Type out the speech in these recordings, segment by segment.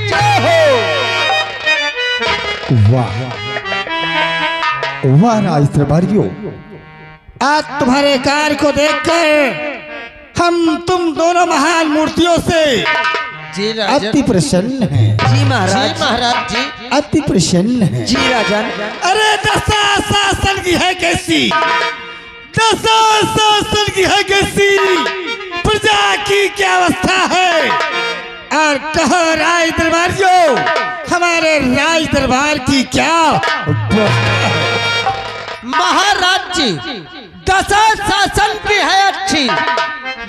जय हो। वाह वाह राज दरबारियों, आज तुम्हारे कार्य को देखकर हम तुम दोनों महान मूर्तियों से जी राजन। अति प्रसन्न हैं। जी महाराज। जी महाराज जी। अति प्रसन्न हैं। जी राजन। अरे दशा शासन की है कैसी, दशा शासन की है कैसी, प्रजा की क्या अवस्था है। और कहो राज दरबारियों, हमारे राज दरबार की क्या महाराज जी, दशा शासन की है अच्छी,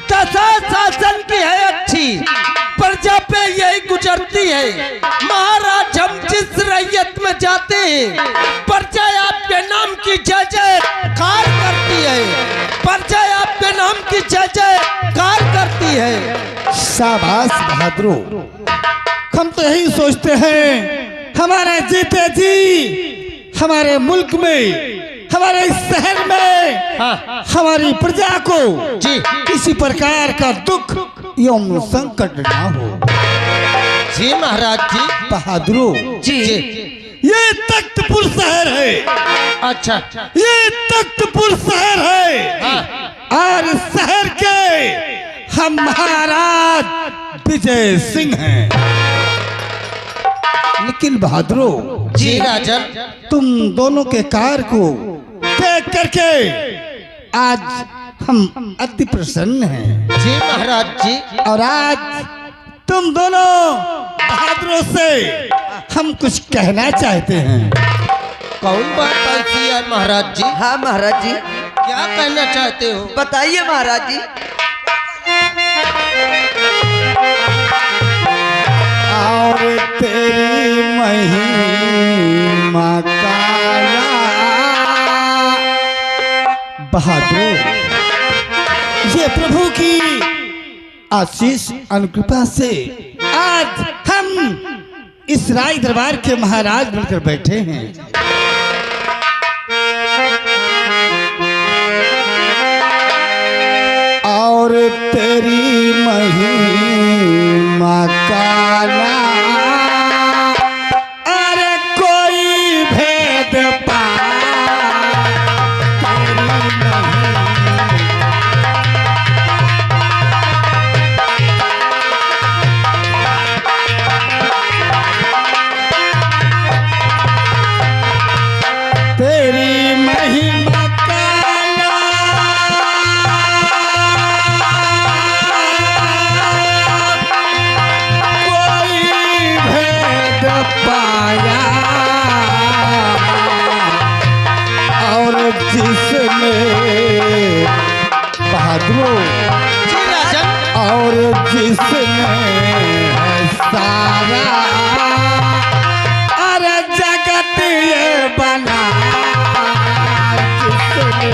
दशा शासन की है अच्छी, प्रजा पे यही गुजरती है। महाराज हम जिस रैयत में जाते हैं, प्रजा आपके नाम की जय जयकार करती है, प्रजा आपके नाम की जय जयकार करती है। शाबाश बहादुरो। हम तो यही सोचते हैं हमारे जीते जी हमारे मुल्क में, हमारे इस शहर में हाँ। हमारी प्रजा को जी किसी प्रकार का दुख एवं संकट ना हो। जी महाराज जी। बहादुरो जी ये तख्तपुर शहर है। अच्छा। ये तख्तपुर शहर है। हाँ। और इस शहर के हम महाराज विजय सिंह हैं। लेकिन बहादुरो, जी राजन। तुम दोनों के कार्य को देख करके आज हम अति प्रसन्न हैं। जी महाराज जी। और आज तुम दोनों बहादुरों से हम कुछ कहना चाहते हैं। कौन बात ऐसी है महाराज जी? हाँ महाराज जी, क्या कहना चाहते हो? बताइए महाराज जी। और तेरी महिमा काया। बहादुर, ये प्रभु की आशीष अनुकृपा से आज हम इस राज दरबार के महाराज बनकर बैठे हैं। और तेरी महिमा काया। अरे कोई भेद पा तेरी महिमा काया। कोई भेद पाया। और जिसने बहादुर, जी राजन। और जिसने सारा अरे जगत ये बना, जिसने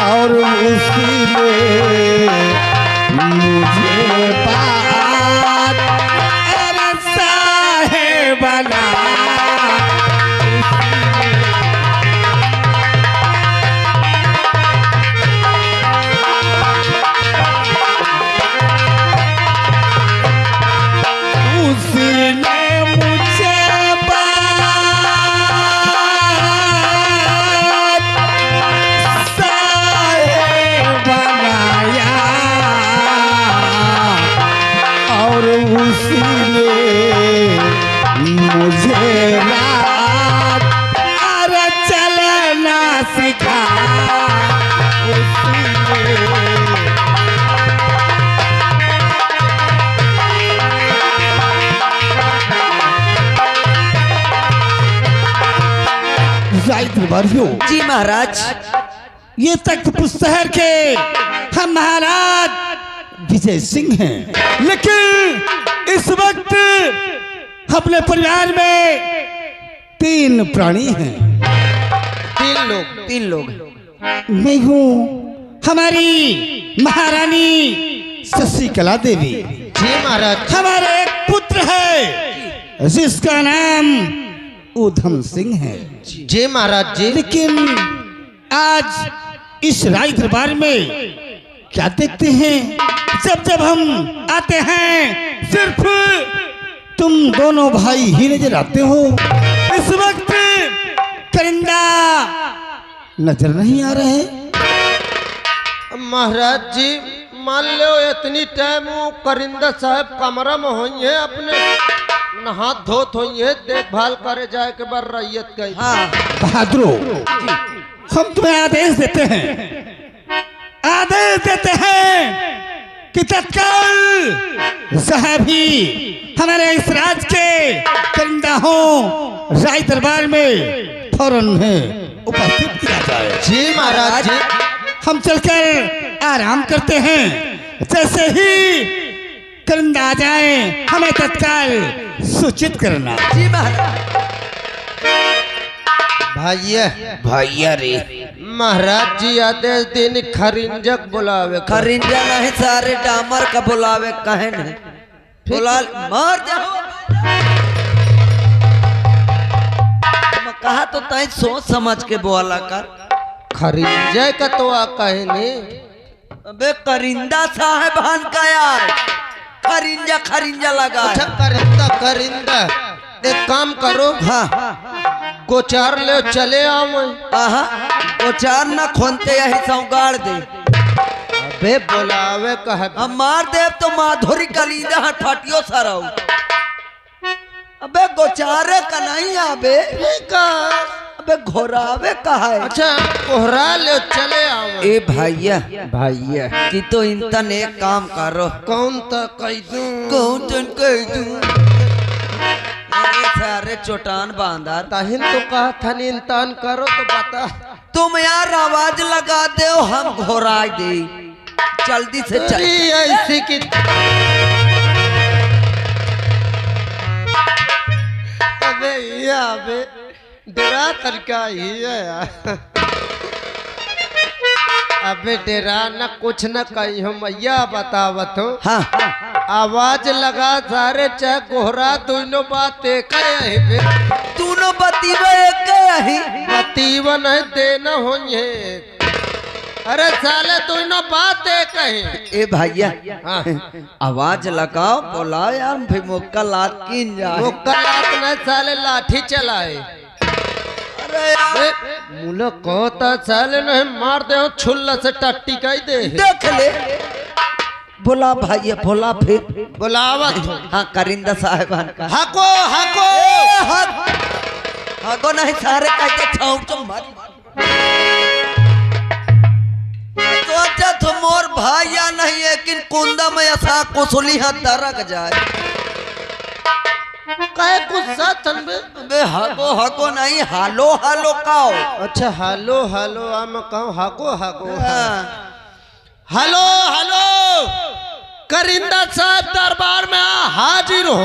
और उसी ने मुझे बात अरे साहेब बना। उसी ने मुझे बात साहेब बनाया। और उसी ने मुझे रात अरे चलना सिखा। राज दरबारियों, जी महाराज। ये तख्तपुर शहर के हम महाराज विजय सिंह हैं। लेकिन इस वक्त अपने परिवार में 3 प्राणी हैं। तीन लोग। मैं हूँ हमारी महारानी शशिकला देवी। जी महाराज। हमारे एक पुत्र है जिसका नाम ऊधम सिंह है। जी महाराज जी। लेकिन आज इस राज दरबार में क्या देखते हैं, जब जब हम आते हैं सिर्फ तुम दोनों भाई ही नजर आते हो। इस वक्त करिंदा नजर नहीं आ रहे। महाराज जी मान लो इतनी टाइम वो करिंदा साहब कमरा में हुई है, अपने नहा धोत हुई है, देखभाल करे जाए के बाद रैयत गई। हाँ बहादुरो, हम तुम्हें आदेश देते हैं कि तत्काल साहबी हमारे इस राज के करिंदा हो राज दरबार में फौरन में उपस्थित किया जाए। जी महाराज जी। हम चलकर आराम करते हैं, जैसे ही करिंदा आ जाए हमें तत्काल सूचित करना। जी महाराज। भैया रे महाराज जी आदेश दिन खरिंजक बुलावे। खरिंजा नहीं सारे डामर का बुलावे कहे नहीं बुला मार जाओ। मैं कहा तो तय सोच समझ के बोला कर। खरिंजा का तो आ कहे नहीं। अबे करिंदा साहबान का यार, खरिंजा खरिंजा लगा है। अच्छा करिंदा एक काम करो, हाँ गोचार ले चले आओ। आहा वो चार ना खोनते यही सौगाड़ दे। अबे बुलावे कह। हम मार देव तो माधुरी कलीदा हठाटियो सराऊ। अबे गोचारे का नहीं आबे। अबे घोरावे कहा है। अच्छा कोहरा ले चले आओ। ए भैया कि तो इंतन एक काम करो। कौन तो कह दूं। कौन तन कह दूं। सारे चोटान बांधार ताहिन तो कहा था इंतान करो तो बता। तुम यार आवाज लगा दे हम घोरा दे। जल्दी से चल। ऐसी की अबे ये अबे डरा तरीका ही है यार। अबे डरा न कुछ न कही हो मैया बतावत हो। हाँ आवाज लगा सारे चाहे कोहरा दोनों बात एक है। दोनों बतीवा एक ही बतीवन है देना हो ये। अरे साले दोनों बात एक है। ए भैया हाँ। आवाज लगाओ बोलाओ यार फिर मुक्का लात कीन जाए। मुक्का लात न साले लाठी चलाए। अरे यार मुला कहता साले ने मार दे छुल्ला से टट्टी कह दे। देख ले बोला भैया बोला फिर बुलावत हो। हाँ करिंदा साहबान का हको हको हको नहीं सारे कहते छाऊ तो मत। सोचा तो मोर भाइया नहीं है कि कुंदा में ऐसा कुसुली हाथ दरक जाए। काहे गुस्सा तन बे। बे हको नहीं हालो हालो काओ। अच्छा हेलो हेलो हम कहूँ हको हको। हाँ। हेलो हेलो करिंदा साहब दरबार में हाजिर हो।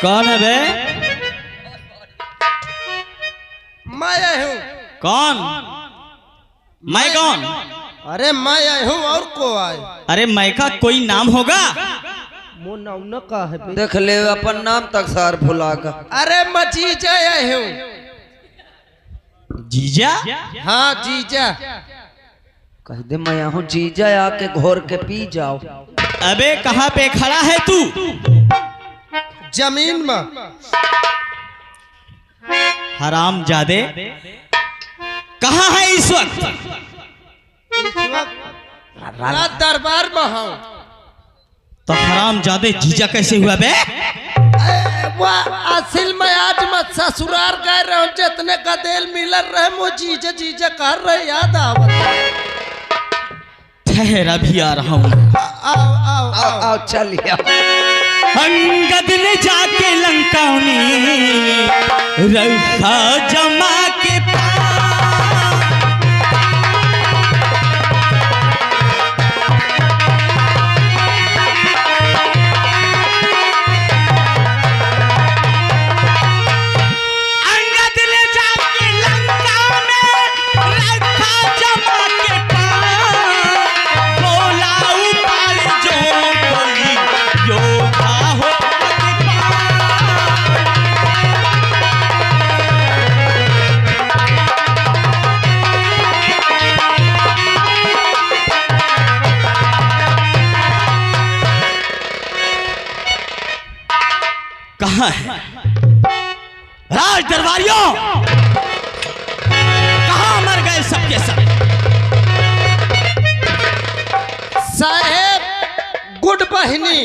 कौन है बे? मैं हूँ। कौन? मैं कौन? अरे मैं हूँ और को आए। अरे मैं का कोई नाम होगा? मो नाम का है बे। देख ले अपन नाम तक सार भुलागा। अरे मैं जीजा हूँ। जीजा? हाँ जीजा। कह दे मैं यहाँ जीजा आके घोर के पी जाओ। अबे कहाँ पे खड़ा है तू? जमीन में। हराम जादे कहाँ है इस वक्त? इस वक्त रात दरबार में हूँ। तो हराम जादे जीजा कैसे हुआ बे? असल में आज मत ससुराल गए रहे जितने का दिल मिल रहे मो जीजा जीजा कर रहे याद आवत। ठहरा भी आ रहा हूँ। आओ आओ आओ आओ चलिए। अंगद ने जाके लंका में रखा जमा के राज दरबारियों, कहां मर गए सबके सब? साहेब गुड बहिनी।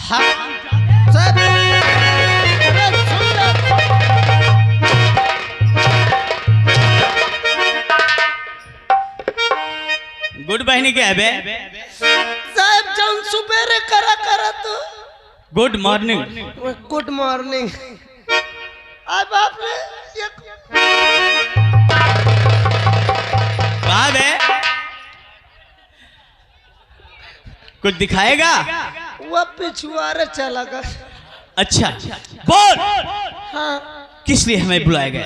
हाँ साहब, अरे सुन ले। गुड बहनी क्या है बे? साहब जौन सुबेरे करा तो गुड मॉर्निंग। Good morning. आ बाप रे, ये कहा बे? कुछ दिखाएगा? वो पिछुआरे चला गया। अच्छा बोल, हाँ किस लिए हमें बुलाया गया?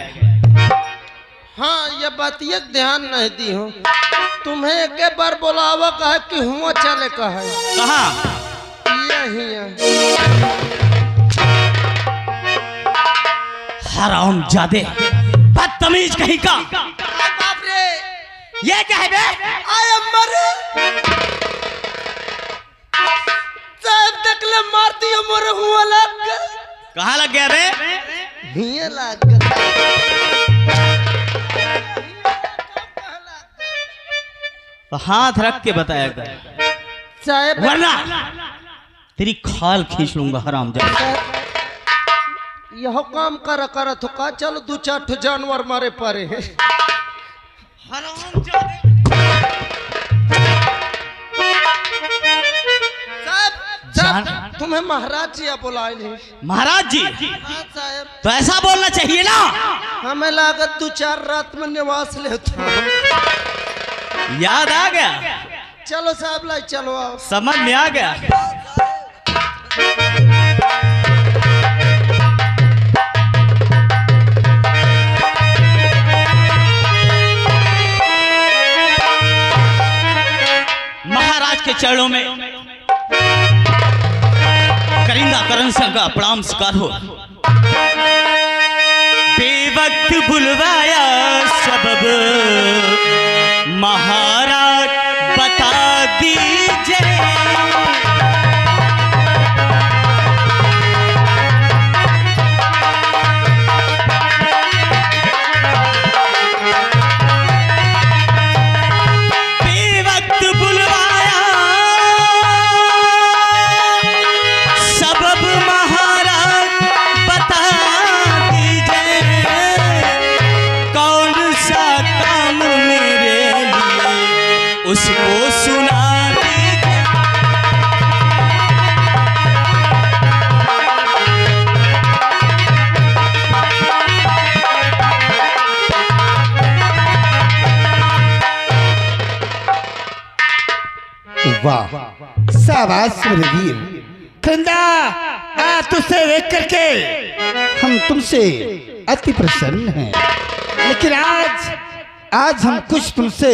हाँ, ये बात ये ध्यान नहीं दी हूँ। तुम्हें एक बार बुलावा कहा कि हुआ चले कहा। कहाँ? हराम जादे, बदतमीज कहीं का। बाप रे, ये क्या है बे? आय मरे साहब, तकले मारती हो मोरे हुआ लग। कहाँ लग गया बे? हिया लग। तो हाथ रख के बताया कर, साहब वरना तेरी खाल खींच लूंगा हराम जादे। यह काम कर तो का चलो 2-4 जानवर मारे पड़े हैं। हराम जादे। साहब तुम्हें महाराज जी बुलाए नहीं। महाराज जी? हाँ साहब, तो ऐसा बोलना चाहिए ना। हमें लागत 2-4 रात में निवास लेता। याद आ गया? चलो साहब लाई चलो आओ। समझ में आ गया? महाराज के चरणों में करिंदा करण सिंह का प्रणाम स्वीकार हो। बेवक्त बुलवाया सबब महाराज बता दीजिए। बेवक्त बुलवाया सबब महाराज बता दीजिए। कौन सा काम मेरे लिए उसको सुना दीजिए। वाह, शाबाश मेरे वीर। खंदा, आज तुझसे देख करके हम तुमसे अति प्रसन्न हैं, लेकिन आज हम कुछ तुमसे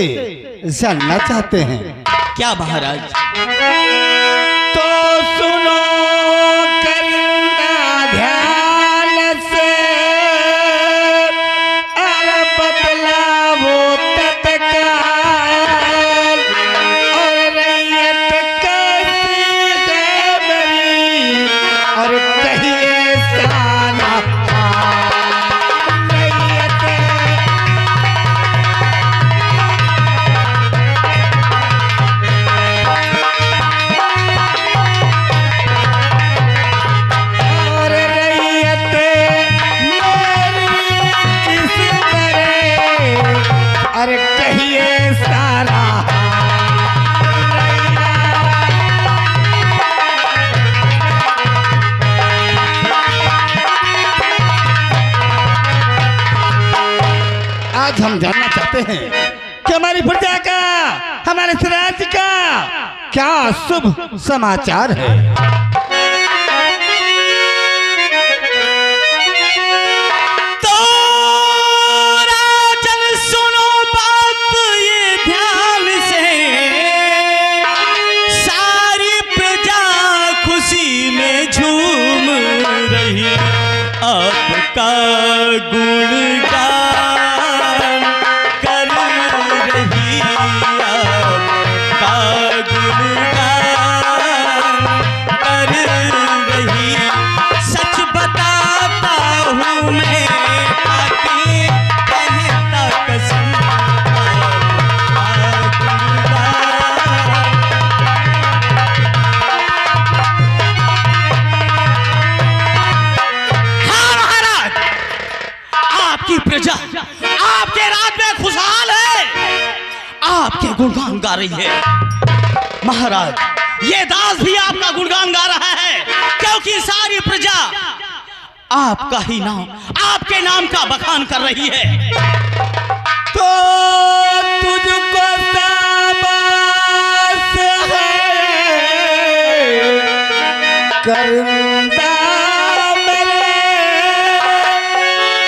जानना चाहते हैं। क्या महाराज? तो सुनो करिंदा ध्यान से, और बतलावो तत्काल, और रैयत कैसी है मेरी, और कहिए साना रैयत। और रैयत मेरी किस तरह, और कहिए सारा आज हम जानना चाहते हैं कि हमारी प्रजा का, हमारे स्वराज्य का क्या शुभ समाचार है। तो राजन सुनो बात ये ध्यान से, सारी प्रजा खुशी में झूम रही, आपका गुणगान कर रही, आपका गुणगान कर रही। सच बता प्रजा आपके राज में खुशहाल है, आपके गुणगान गा रही है। महाराज ये दास भी आपका गुणगान गा रहा है, क्योंकि सारी प्रजा आपका ही नाम, आपके नाम का बखान कर रही है। तो तुझको शाबाश है करंदा मेरे,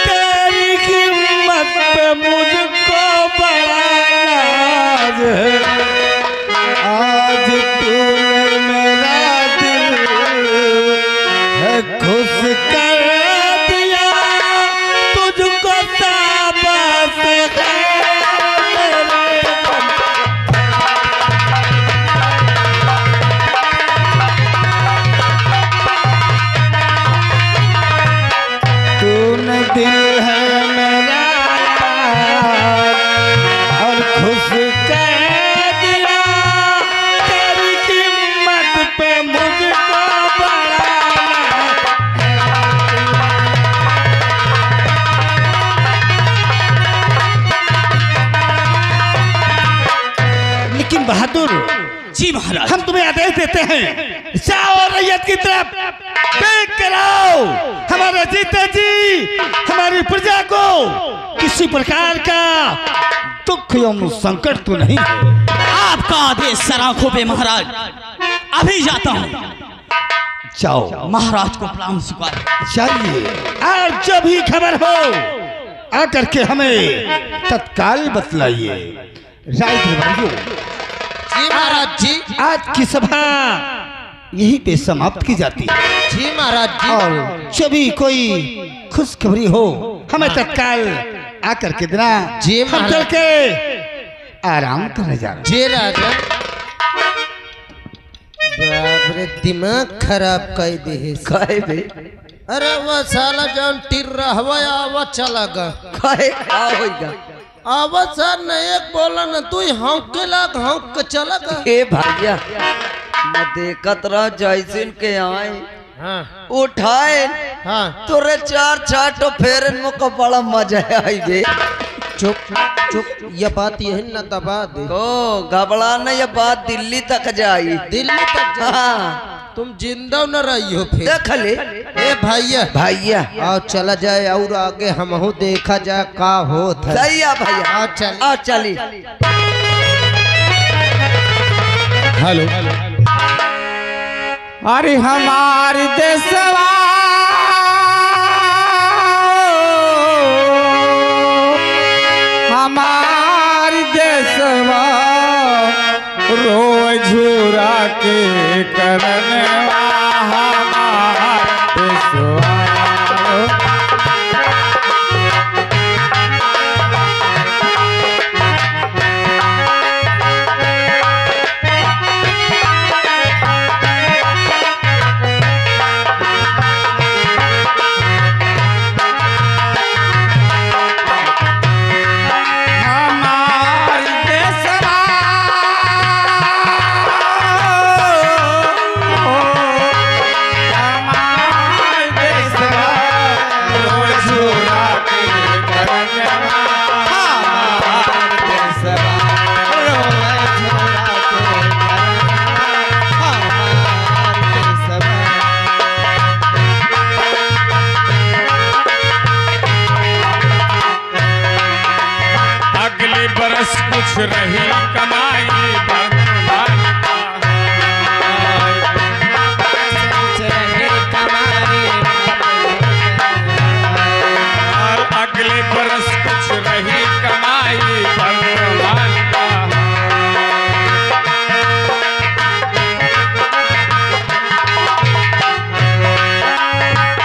तेरी कीमत पे मुझको बड़ा नाज है। आज तूने मेरा दिल है खुश कर दिया, तुझको शाबाश है। तूने दिल है मेरा और खुश कर दिया, तेरी कीमत पे मुझको बड़ा लेकिन बहादुर जी महाराज। हम तुम्हें आदेश देते हैं, जाओ रैयत की तरफ देख कर आओ। हमारा जीता जी हमारी प्रजा को किसी प्रकार का दुख एवं संकट तो नहीं है। आपका आदेश सराखों पे महाराज। अभी जाता हूँ। जाओ महाराज को प्रणाम स्वीकार। चाहिए और जो भी खबर हो आकर के हमें तत्काल बतलाइए। राय दरबारियों, जी महाराज जी। आज की सभा यही पे समाप्त की जाती है। जी महाराज जी। और जो भी कोई खुशखबरी हो हमें तत्काल आकर के देना। जी हम महाराज। चल के आराम करने जा रहे जी राजा। बाप रे दिमाग खराब कर दे है। काहे बे? अरे वो साला जान टिर रहा आवा चला गा। काहे का होइगा? आवाज सर ने एक बोला ना तू हौके लाग हौक के चला गा। ए भैया मैं देखत रहा जैसिन के आए हाँ उठाए हाँ। तोरे चार चार तो फेरन में को बड़ा मजा आई बे। चुप चुप ये बात यही न दबा दे। ओ घबरा न, ये बात दिल्ली तक जाई। दिल्ली तक जा। हाँ तुम जिंदा न रही हो फिर। देख ले ए भैया भैया। आओ चला जाए और आगे हमहू देखा जा का होत है। सही है भैया। आओ चल। आ चली। हेलो अरे हमारे देशवा हमारे देशवा रोए झूरा के करनवा हमारे देशवा। बरस कुछ रही कमाई भगवान और अगले बरस कुछ रही कमाई भगवान का।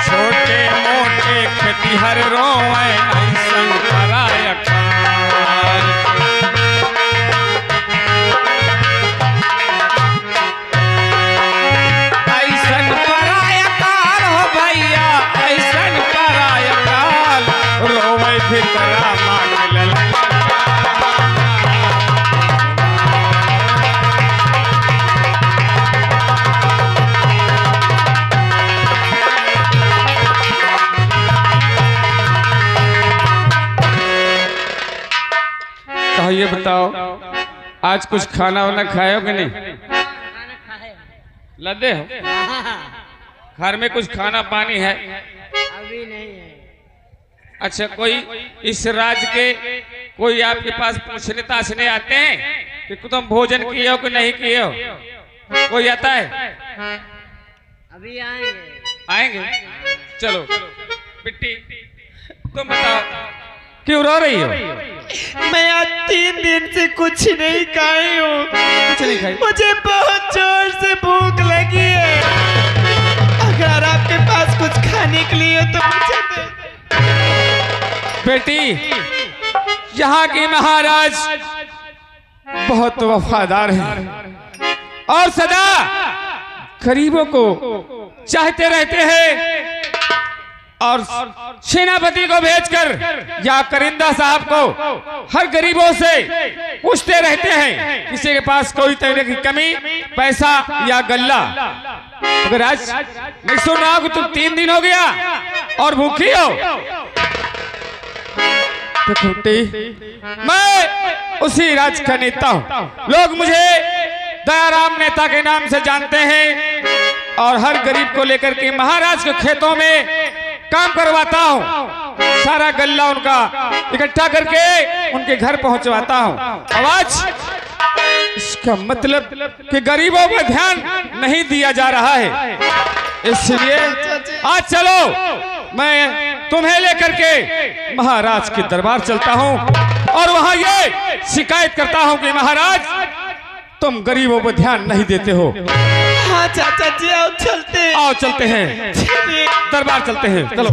छोटे मोटे खेतीहर रोए ऐसन पराया काल। ऐसन पराया काल हो भैया, ऐसन पराया काल रोवे भितरा मांग लला। ये बताओ, आज कुछ खाना वाना खाए हो कि नहीं? लदे हो? घर में कुछ खाना पानी है? अभी नहीं है। अच्छा, कोई इस राज्य के कोई आपके पास पूछने ताछने आते हैं कि तुम भोजन किए हो कि नहीं किए हो? कोई आता है? अभी आएंगे। आएंगे? चलो बिट्टी, तुम बताओ क्यों रो रही हो? मैं आज 3 दिन से कुछ नहीं खाई हूँ। कुछ नहीं खाई? मुझे बहुत जोर से भूख लगी है। अगर आपके पास कुछ खाने के लिए हो तो मुझे दे। बेटी, यहाँ की महाराज बहुत वफादार हैं और सदा गरीबों को चाहते रहते हैं और सेनापति को भेजकर या करिंदा साहब को हर गरीबों से पूछते रहते हैं किसी के पास कोई तरह की कमी, पैसा या गल्ला। अगर आज मैं सुन रहा हूं कि तुम 3 दिन हो गया और भूखी हो, तो खुट्टी मैं उसी राज्य का नेता हूं। लोग मुझे दयाराम नेता के नाम से जानते हैं और हर गरीब को लेकर के महाराज के खेतों में काम करवाता हूँ। सारा गल्ला उनका इकट्ठा करके उनके घर पहुंचवाता हूँ। आवाज, इसका मतलब कि गरीबों पर ध्यान नहीं दिया जा रहा है। इसलिए आज चलो, मैं तुम्हें लेकर के महाराज के दरबार चलता हूँ और वहां ये शिकायत करता हूँ कि महाराज तुम गरीबों पर ध्यान नहीं देते हो। हाँ चाचा जी, आओ चलते। आओ चलते हैं, चलिए। दरबार चलते हैं, चलो।